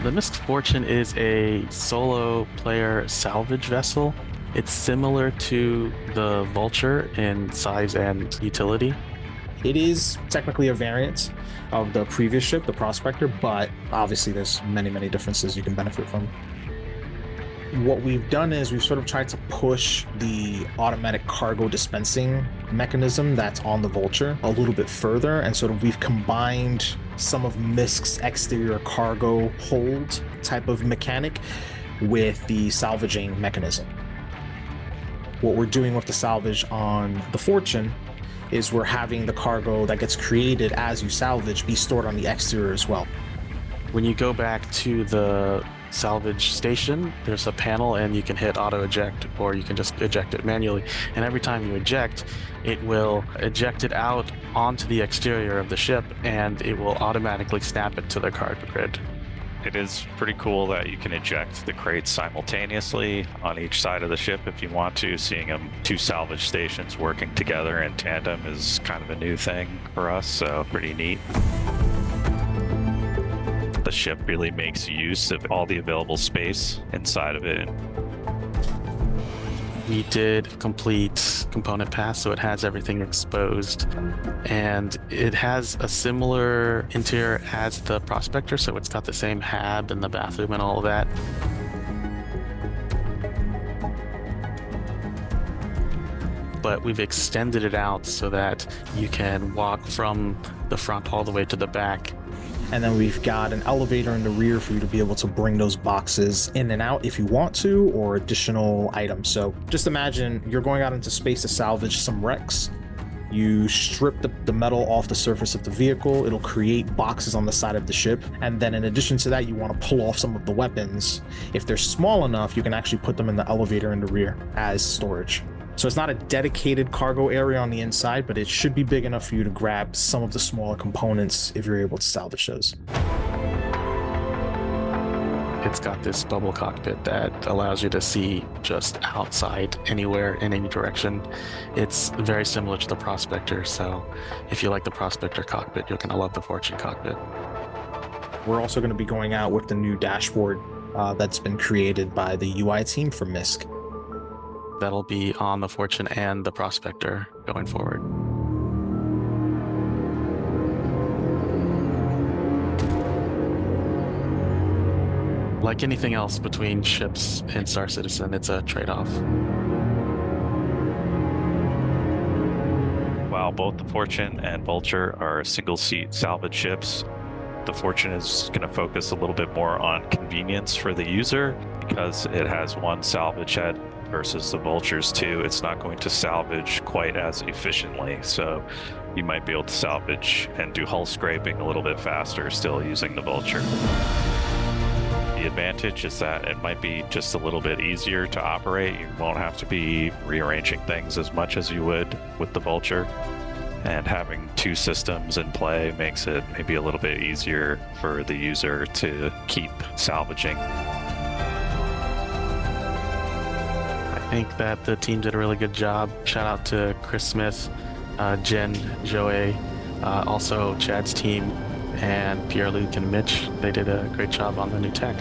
The MISC Fortune is a solo player salvage vessel. It's similar to the Vulture in size and utility. It is technically a variant of the previous ship, the Prospector, but obviously there's many differences you can benefit from. What we've done is we've sort of tried to push the automatic cargo dispensing mechanism that's on the Vulture a little bit further, and sort of we've combined some of MISC's exterior cargo hold type of mechanic with the salvaging mechanism. What we're doing with the salvage on the Fortune is we're having the cargo that gets created as you salvage be stored on the exterior as well. When you go back to the salvage station, there's a panel and you can hit auto eject, or you can just eject it manually. And every time you eject, it will eject it out onto the exterior of the ship, and it will automatically snap it to the cargo grid. It is pretty cool that you can eject the crates simultaneously on each side of the ship if you want to. Seeing them two salvage stations working together in tandem is kind of a new thing for us, so pretty neat. The ship really makes use of all the available space inside of it. We did complete component pass, so it has everything exposed, and it has a similar interior as the Prospector, so it's got the same hab and the bathroom and all of that. But we've extended it out so that you can walk from the front all the way to the back. And then we've got an elevator in the rear for you to be able to bring those boxes in and out if you want to, or additional items. So just imagine you're going out into space to salvage some wrecks. You strip the metal off the surface of the vehicle. It'll create boxes on the side of the ship. And then in addition to that, you want to pull off some of the weapons. If they're small enough, you can actually put them in the elevator in the rear as storage. So it's not a dedicated cargo area on the inside, but it should be big enough for you to grab some of the smaller components if you're able to salvage those. It's got this bubble cockpit that allows you to see just outside anywhere in any direction. It's very similar to the Prospector, so if you like the Prospector cockpit, you're going to love the Fortune cockpit. We're also going to be going out with the new dashboard that's been created by the UI team for MISC. That'll be on the Fortune and the Prospector going forward. Like anything else between ships and Star Citizen, it's a trade-off. While both the Fortune and Vulture are single-seat salvage ships, the Fortune is going to focus a little bit more on convenience for the user because it has one salvage head versus the Vulture's two. It's not going to salvage quite as efficiently, so you might be able to salvage and do hull scraping a little bit faster still using the Vulture. The advantage is that it might be just a little bit easier to operate. You won't have to be rearranging things as much as you would with the Vulture, and having two systems in play makes it maybe a little bit easier for the user to keep salvaging. I think that the team did a really good job. Shout out to Chris Smith, Jen, Joey, also Chad's team, and Pierre-Luc and Mitch. They did a great job on the new tech.